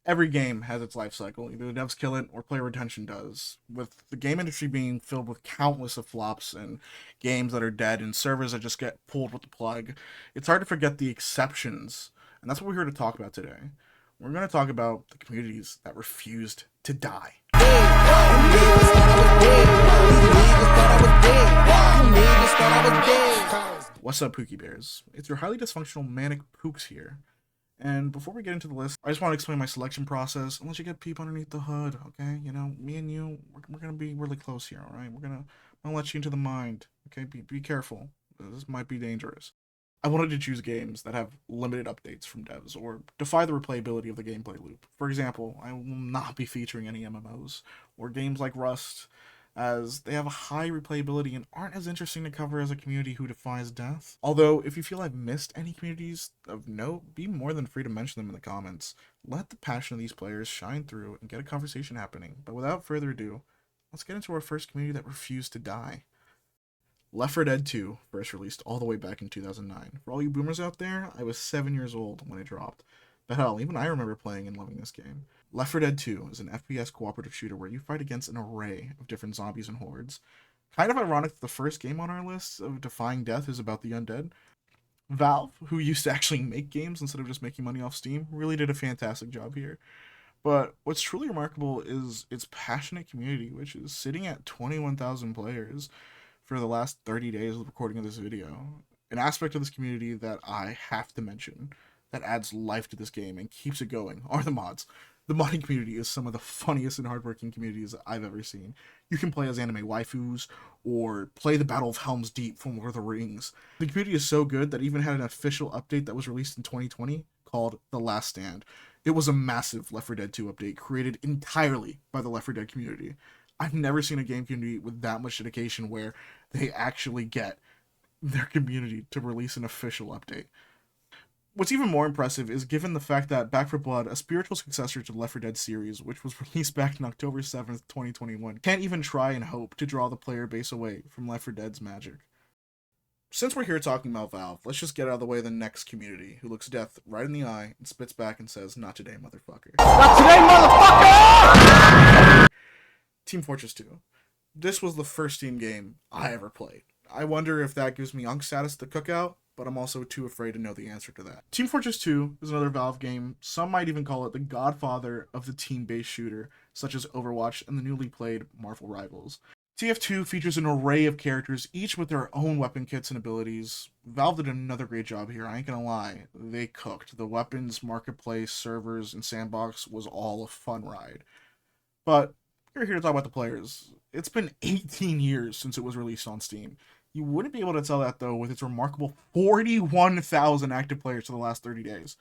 Every game has its life cycle. Either the devs kill it or player retention does. With the game industry being filled with countless of flops and games that are dead and servers that just get pulled with the plug, it's hard to forget the exceptions. And that's what we're here to talk about today. We're going to talk about the communities that refused to die. What's up, Pookie Bears? It's your highly dysfunctional manic Pooks here. And before we get into the list, I just want to explain my selection process. Unless you get peep underneath the hood, okay? You know, me and you, we're gonna be really close here, all right? I'm gonna let you into the mind, okay? Be careful. This might be dangerous. I wanted to choose games that have limited updates from devs or defy the replayability of the gameplay loop. For example, I will not be featuring any MMOs or games like Rust, as they have a high replayability and aren't as interesting to cover as a community who defies death. Although, if you feel I've missed any communities of note, be more than free to mention them in the comments. Let the passion of these players shine through and get a conversation happening. But without further ado, let's get into our first community that refused to die. Left 4 Dead 2 first released all the way back in 2009. For all you boomers out there, I was 7 years old when it dropped. But hell, even I remember playing and loving this game. Left 4 Dead 2 is an FPS cooperative shooter where you fight against an array of different zombies and hordes. Kind of ironic that the first game on our list of defying death is about the undead. Valve, who used to actually make games instead of just making money off Steam, really did a fantastic job here. But what's truly remarkable is its passionate community, which is sitting at 21,000 players for the last 30 days of the recording of this video. An aspect of this community that I have to mention that adds life to this game and keeps it going are the mods. The modding community is some of the funniest and hardworking communities I've ever seen. You can play as anime waifus or play the Battle of Helm's Deep from Lord of the Rings. The community is so good that it even had an official update that was released in 2020 called The Last Stand. It was a massive Left 4 Dead 2 update created entirely by the Left 4 Dead community. I've never seen a game community with that much dedication where they actually get their community to release an official update. What's even more impressive is given the fact that Back 4 Blood, a spiritual successor to the Left 4 Dead series, which was released back on October 7th, 2021, can't even try and hope to draw the player base away from Left 4 Dead's magic. Since we're here talking about Valve, let's just get out of the way of the next community, who looks death right in the eye and spits back and says, "Not today, motherfucker." Not today, motherfucker! Team Fortress 2. This was the first Steam game I ever played. I wonder if that gives me Unk status at the cookout, but I'm also too afraid to know the answer to that. Team Fortress 2 is another Valve game. Some might even call it the godfather of the team-based shooter, such as Overwatch and the newly played Marvel Rivals. TF2 features an array of characters, each with their own weapon kits and abilities. Valve did another great job here, I ain't gonna lie. They cooked. The weapons, marketplace, servers, and sandbox was all a fun ride. But we're here to talk about the players. It's been 18 years since it was released on Steam. You wouldn't be able to tell that, though, with its remarkable 41,000 active players for the last 30 days.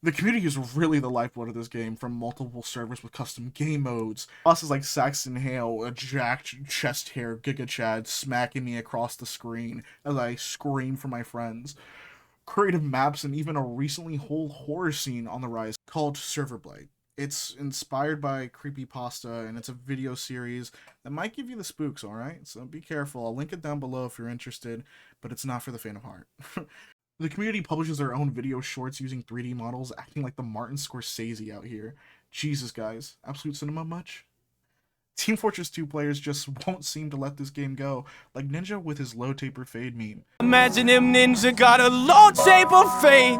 The community is really the lifeblood of this game, from multiple servers with custom game modes, bosses like Saxon Hale, a jacked chest hair Giga Chad smacking me across the screen as I scream for my friends, creative maps, and even a recently whole horror scene on the rise called Server Blight. It's inspired by Creepypasta, and it's a video series that might give you the spooks, alright? So be careful. I'll link it down below if you're interested, but it's not for the faint of heart. The community publishes their own video shorts using 3D models, acting like the Martin Scorsese out here. Jesus, guys. Absolute cinema much? Team Fortress 2 players just won't seem to let this game go, like Ninja with his low taper fade meme. Imagine if Ninja got a low taper fade.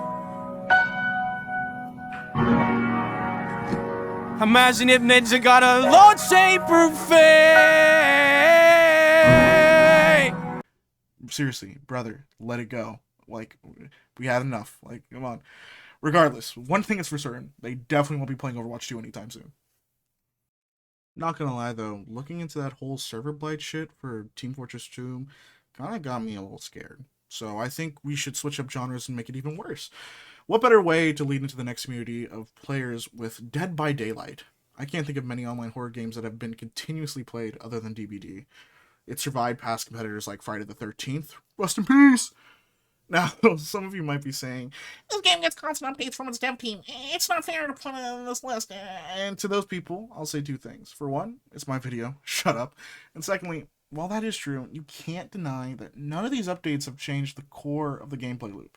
Imagine if Ninja got a low taper fade. Seriously, brother, let it go. Like, we had enough. Like, come on. Regardless, one thing is for certain, they definitely won't be playing Overwatch 2 anytime soon. Not gonna lie though, looking into that whole server blight shit for Team Fortress 2 kinda got me a little scared. So I think we should switch up genres and make it even worse. What better way to lead into the next community of players with Dead by Daylight? I can't think of many online horror games that have been continuously played other than DBD. It survived past competitors like Friday the 13th. Rest in peace! Now, some of you might be saying, this game gets constant updates from its dev team. It's not fair to put it on this list. And to those people, I'll say two things. For one, it's my video. Shut up. And secondly, while that is true, you can't deny that none of these updates have changed the core of the gameplay loop.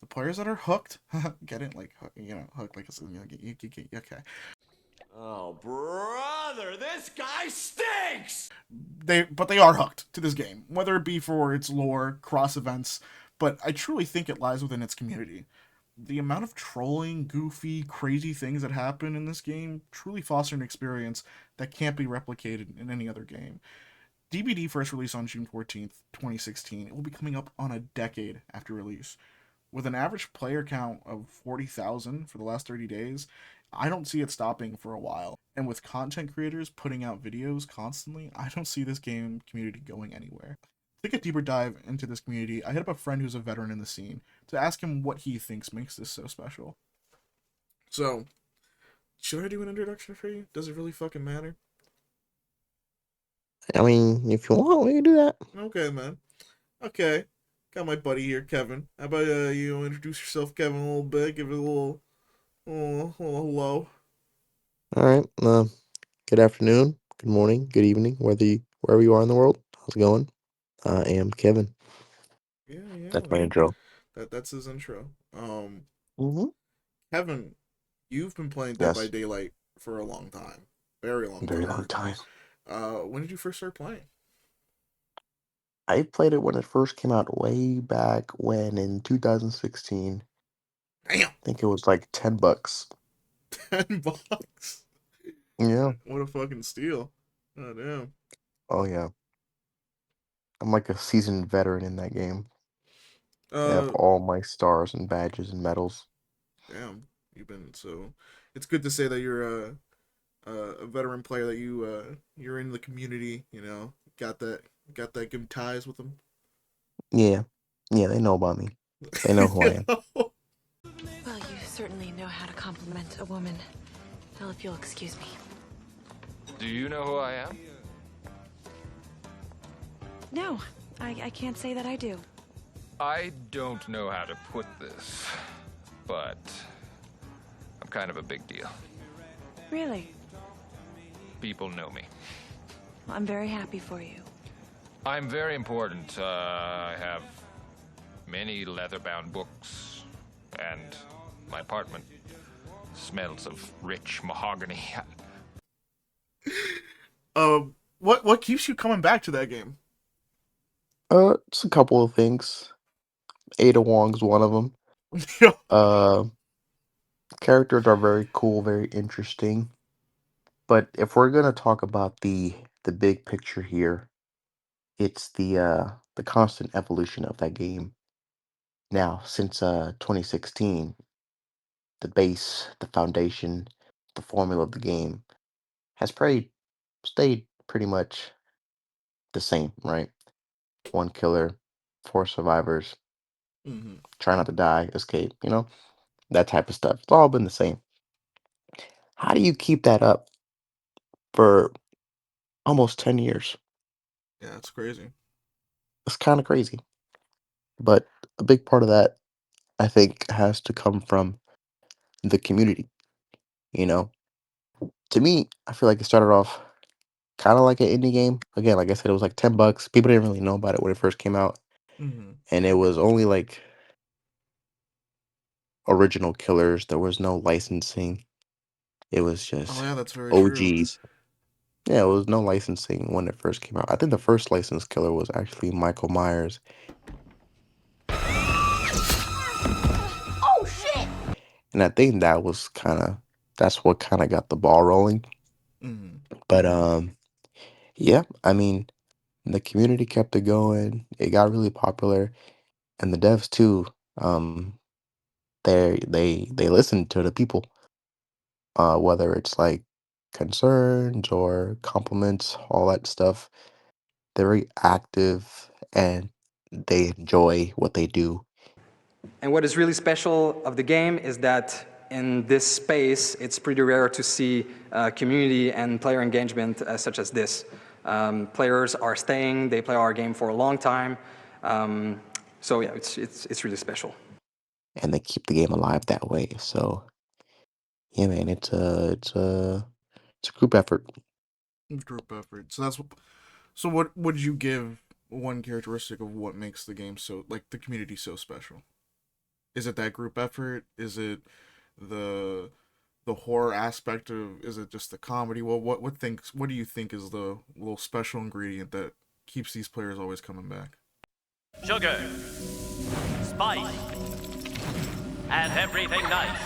The players that are hooked, get it? Like, hooked like it's, okay. Oh, brother, this guy stinks! But they are hooked to this game, whether it be for its lore, cross events, but I truly think it lies within its community. The amount of trolling, goofy, crazy things that happen in this game truly foster an experience that can't be replicated in any other game. DBD first released on June 14th, 2016. It will be coming up on a decade after release. With an average player count of 40,000 for the last 30 days, I don't see it stopping for a while. And with content creators putting out videos constantly, I don't see this game community going anywhere. To take a deeper dive into this community, I hit up a friend who's a veteran in the scene to ask him what he thinks makes this so special. So, should I do an introduction for you? Does it really fucking matter? I mean, if you want, we can do that. Okay, man. Okay. Got my buddy here, Kevin. How about you introduce yourself, Kevin, a little bit? Give it a little hello. All right. Good afternoon, good morning, good evening, wherever you are in the world. How's it going? I am Kevin. Yeah, yeah, That's my man. intro. That's his intro. Mm-hmm. Kevin, you've been playing Dead by Yes. Daylight for a long time, very long Very long time. time. When did you first start playing? I played it when it first came out way back when in 2016. Damn, I think it was like $10. $10. Yeah. What a fucking steal! Oh damn. Oh yeah. I'm like a seasoned veteran in that game. I have Uh, all my stars and badges and medals. damn. You've been so. It's good to say that you're a veteran player. That you're in the community. Got that good ties with them. Yeah. Yeah, they know about me. They know who I am. Well, you certainly know how to compliment a woman. Well, if you'll excuse me. Do you know who I am? No, I can't say that I do. I don't know how to put this, but I'm kind of a big deal. Really? People know me. Well, I'm very happy for you. I'm very important. I have many leather-bound books, and my apartment smells of rich mahogany. What keeps you coming back to that game? Just a couple of things. Ada Wong's one of them. Uh, Characters are very cool, very interesting. But if we're gonna talk about the big picture here, it's the constant evolution of that game. Now, since 2016, the base, the foundation, the formula of the game has stayed pretty much the same, right? One killer, four survivors, Mm-hmm. try not to die, escape, that type of stuff. It's all been the same. How do you keep that up for almost 10 years? Yeah, it's crazy. It's kind of crazy. But a big part of that, I think, has to come from the community. You know, to me, I feel like it started off kind of like an indie game. Again, like I said, it was like $10. People didn't really know about it when it first came out, Mm-hmm. and it was only like original killers. There was no licensing. It was Oh just yeah, that's very true. OGs. Yeah, it was no licensing when it first came out. I think the first licensed killer was actually Michael Myers, and I think that's what kind of got the ball rolling. Mm-hmm. But yeah, I mean, the community kept it going. It got really popular, and the devs too. Um, they listen to the people, whether it's like concerns or compliments, all that stuff. They're very active and they enjoy what they do. And what is really special of the game is that in this space, it's pretty rare to see community and player engagement such as this. Players are staying, they play our game for a long time. So yeah, it's really special. And they keep the game alive that way. So yeah, man, it's a group effort. Group effort. So what would you give one characteristic of what makes the game so, like, the community so special? Is it that group effort? Is it the the horror aspect of? Is it just the comedy? Well, what do you think is the little special ingredient that keeps these players always coming back? Sugar, spice, and everything nice.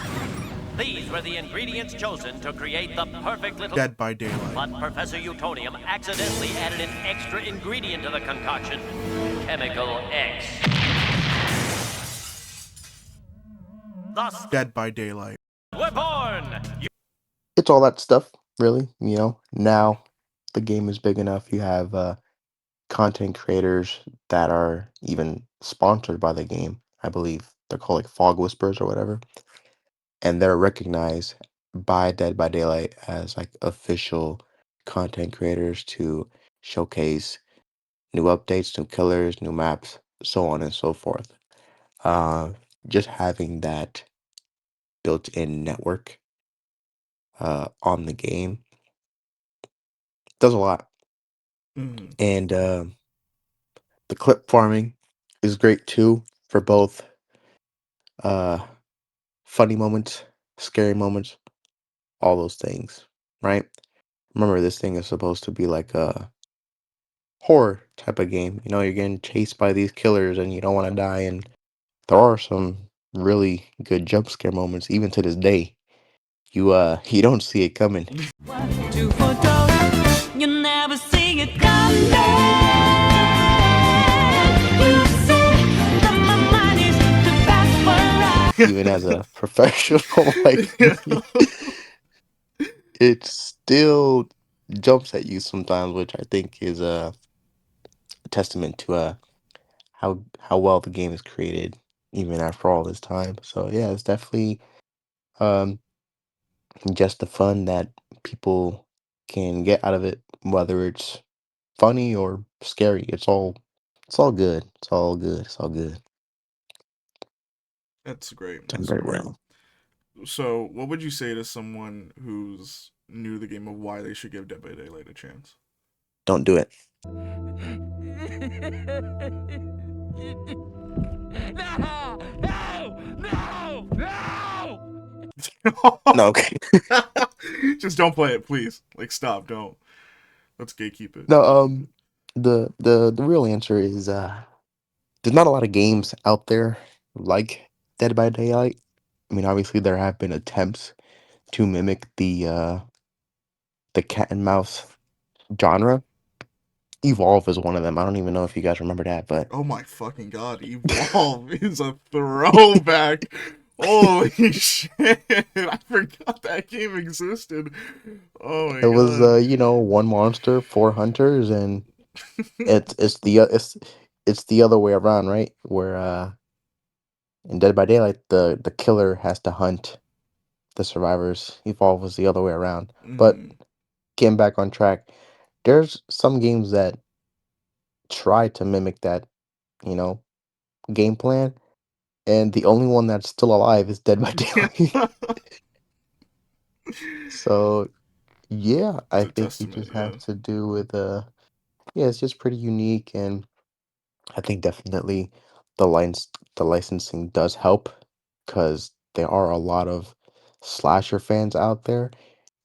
These were the ingredients chosen to create the perfect little... Dead by Daylight. But Professor Utonium accidentally added an extra ingredient to the concoction. Chemical X. Thus, Dead by Daylight. we're born! It's all that stuff, really. Now the game is big enough. You have content creators that are even sponsored by the game. I believe they're called like fog whispers or whatever, and they're recognized by Dead by Daylight as like official content creators to showcase new updates, new killers, new maps, so on and so forth. Uh, just having that built-in network on the game does a lot, Mm. and the clip farming is great too for both uh funny moments, scary moments, all those things, right? Remember, this thing is supposed to be like a horror type of game. You're getting chased by these killers and you don't want to die. And there are some really good jump scare moments, even to this day. You don't see it coming. Two for dough, you never see it coming. You say that my mind is the best for us. Even as a professional like me, it still jumps at you sometimes, which I think is a testament to how well the game is created, even after all this time. So yeah, it's definitely um just the fun that people can get out of it, whether it's funny or scary. It's all good. It's all good. It's all good. That's great. Done That's very great. well. So, what would you say to someone who's new to the game of why they should give Dead by Daylight a chance? Don't do it. No! No! No! No! No, okay. Just don't play it, please. Like, stop. Don't. Let's gatekeep it. No, the real answer is there's not a lot of games out there like Dead by Daylight. I mean, obviously there have been attempts to mimic the cat and mouse genre. Evolve is one of them. I don't even know if you guys remember that, but Oh my fucking god, Evolve is a throwback. Holy shit. I forgot that game existed. Oh my it was god. one monster, four hunters, and it's the other way around, right? Where in Dead by Daylight the killer has to hunt the survivors. Evolve was the other way around. But Mm. getting back on track, there's some games that try to mimic that, you know, game plan, and the only one that's still alive is Dead by Daylight. So yeah, It's I a think you testament, just yeah. have to do with yeah, it's just pretty unique, and I think definitely the licensing does help because there are a lot of slasher fans out there,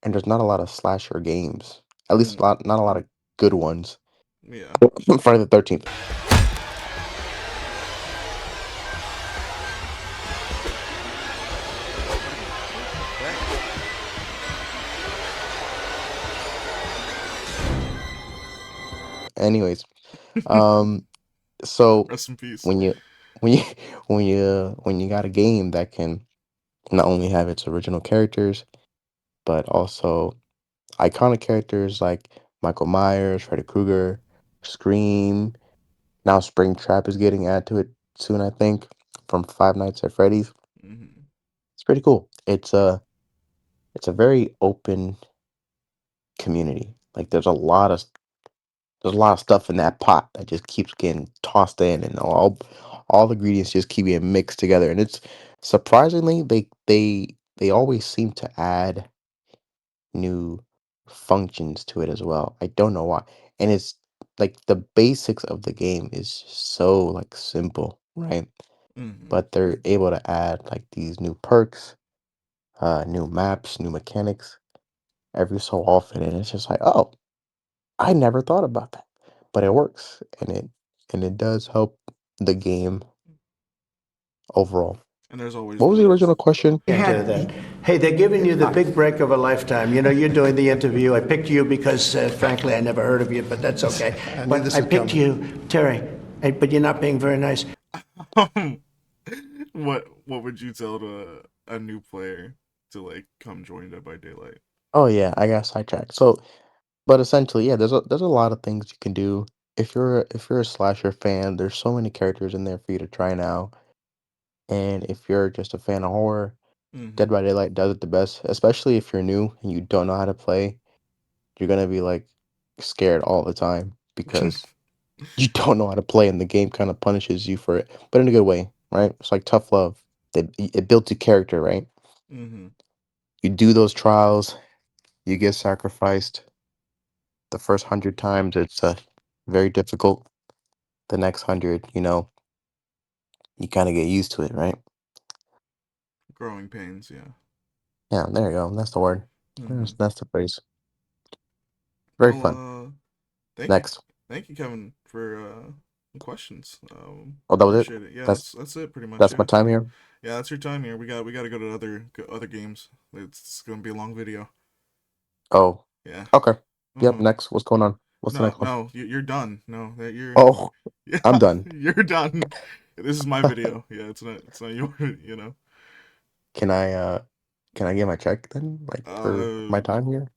and there's not a lot of slasher games. At least Mm. not a lot of good ones. Yeah. Friday the 13th. Anyways, um, so Rest in peace. when you when you when you got a game that can not only have its original characters but also iconic characters like Michael Myers, Freddy Krueger, Scream. Now Springtrap is getting added to it soon, I think, from Five Nights at Freddy's. Hmm. It's pretty cool. It's a very open community. Like there's a lot of stuff in that pot that just keeps getting tossed in, and all the ingredients just keep getting mixed together. And it's surprisingly they always seem to add new functions to it as well. I don't know why. And it's like the basics of the game is so like simple, right? but they're able to add like these new perks, new maps, new mechanics every so often, and it's just like, oh, I never thought about that, but it works, and it does help the game overall. And there's always What was the those. original question? Can't do that. Hey, they're giving you the big break of a lifetime. You know, you're doing the interview. I picked you because, frankly, I never heard of you, but that's okay. But I picked you, Terry, but you're not being very nice. What would you tell to a new player to like come join Dead by Daylight? Oh yeah, I got sidetracked. So, but essentially, yeah, there's a lot of things you can do. If you're a slasher fan, there's so many characters in there for you to try now. And if you're just a fan of horror, Dead by Daylight does it the best, especially if you're new and you don't know how to play. You're gonna be like scared all the time because you don't know how to play, and the game kind of punishes you for it, but in a good way, right? It's like tough love. It builds your character, right? Mm-hmm. You do those trials, you get sacrificed. The first 100 times, it's very difficult. The next 100, you kind of get used to it, right? Growing pains, yeah. Yeah, there you go. That's the word. Mm-hmm. That's the phrase. Very Well, fun. thank you, Next. Kevin, for the questions. Oh, that was it. Appreciate it. Yeah, That's that's it, pretty much. that's my Yeah, time here. yeah, that's your time here. We got to go to other games. It's gonna be a long video. Oh, Yeah. okay. Yep. Uh-huh. Next. What's going on? What's the No, next one? no, you're done. No, that you're. Oh, Yeah, I'm done. you're done. This is my video. Yeah, it's not your. You know. Can I get my check then? Like for my Uh, time here?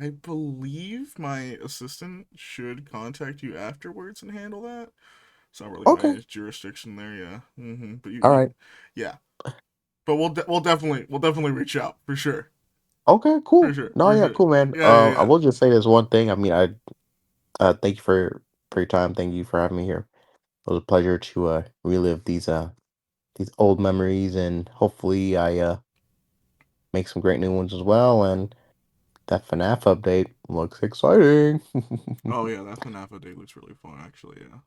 I believe my assistant should contact you afterwards and handle that. It's not really Okay. my jurisdiction there. Yeah. But All right. yeah. But we'll definitely reach out for sure. Okay, For cool. sure. No, For yeah, sure. cool, man. Yeah. Yeah. I Yeah. will just say this one thing. I mean, I thank you for your time. Thank you for having me here. It was a pleasure to relive these old memories, and hopefully I make some great new ones as well. And that FNAF update looks exciting. Oh yeah, that FNAF update looks really fun actually. Yeah.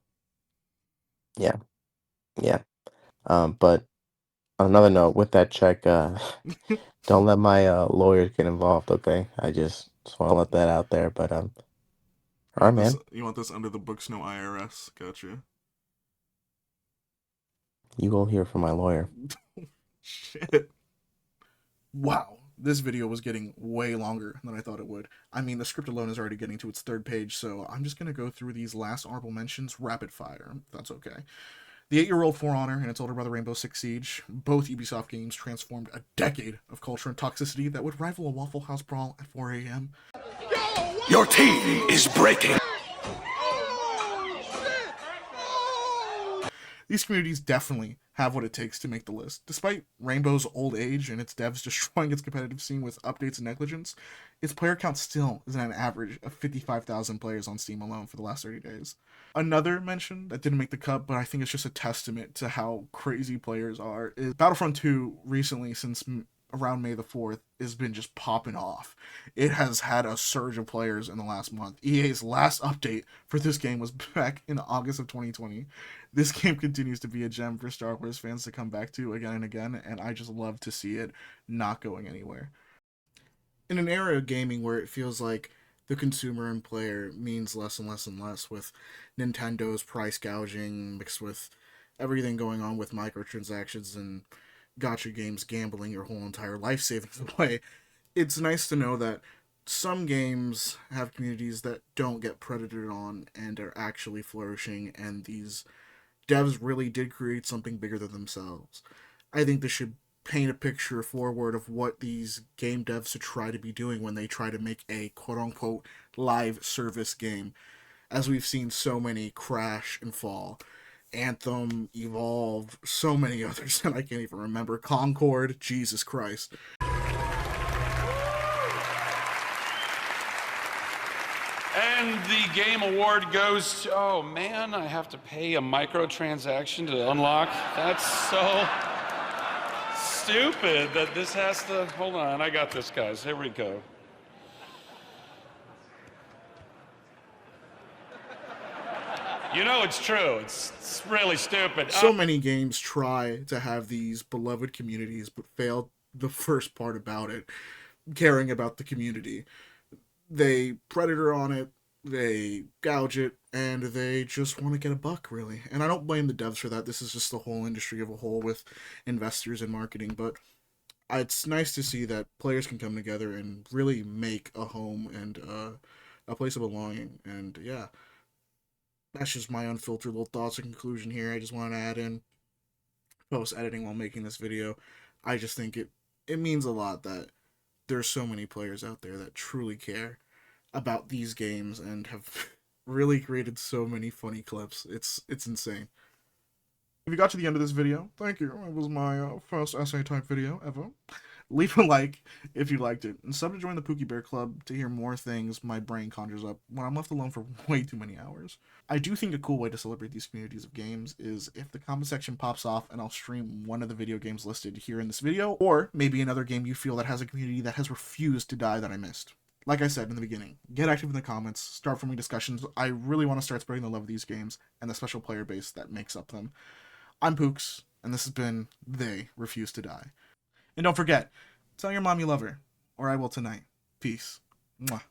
Yeah, yeah. But on another note, with that check, don't let my lawyers get involved, okay? I just want to let that out there. But all right, man. You want this under the books, no IRS. Gotcha. You will hear from my lawyer. Shit. Wow. This video was getting way longer than I thought it would. I mean, the script alone is already getting to its third page, so I'm just going to go through these last honorable mentions rapid fire, if that's okay. The 8-year-old For Honor and its older brother Rainbow Six Siege, both Ubisoft games transformed a decade of culture and toxicity that would rival a Waffle House brawl at 4 a.m. Your team is breaking. These communities definitely have what it takes to make the list. Despite Rainbow's old age and its devs destroying its competitive scene with updates and negligence, its player count still is at an average of 55,000 players on Steam alone for the last 30 days. Another mention that didn't make the cut, but I think it's just a testament to how crazy players are, is Battlefront 2 recently, since around May the 4th, has been just popping off. It has had a surge of players in the last month. EA's last update for this game was back in August of 2020. This game continues to be a gem for Star Wars fans to come back to again and again, and I just love to see it not going anywhere. In an era of gaming where it feels like the consumer and player means less and less and less, with Nintendo's price gouging mixed with everything going on with microtransactions and gotcha games gambling your whole entire life savings away, it's nice to know that some games have communities that don't get predated on and are actually flourishing, and these devs really did create something bigger than themselves. I think this should paint a picture forward of what these game devs should try to be doing when they try to make a quote-unquote live service game, as we've seen so many crash and fall. Anthem, Evolve, so many others that I can't even remember. Concord, Jesus Christ. And the game award goes to, oh man, I have to pay a microtransaction to unlock. That's so stupid that this has to, hold on, I got this, guys, here we go. You know it's true. It's really stupid. So many games try to have these beloved communities, but fail the first part about it, caring about the community. They predator on it, they gouge it, and they just want to get a buck, really. And I don't blame the devs for that. This is just the whole industry of a whole with investors and marketing, but it's nice to see that players can come together and really make a home and a place of belonging. And yeah, that's just my unfiltered little thoughts and conclusion here. I just want to add in post editing while making this video. I just think it means a lot that there's so many players out there that truly care about these games and have really created so many funny clips. It's insane. If you got to the end of this video, thank you. It was my first essay type video ever. Leave a like if you liked it, and sub to join the Pookie Bear Club to hear more things my brain conjures up when I'm left alone for way too many hours. I do think a cool way to celebrate these communities of games is if the comment section pops off and I'll stream one of the video games listed here in this video, or maybe another game you feel that has a community that has refused to die that I missed. Like I said in the beginning, get active in the comments, start forming discussions. I really want to start spreading the love of these games and the special player base that makes up them. I'm Pooks, and this has been They Refuse to Die. And don't forget, tell your mom you love her, or I will tonight. Peace. Mwah.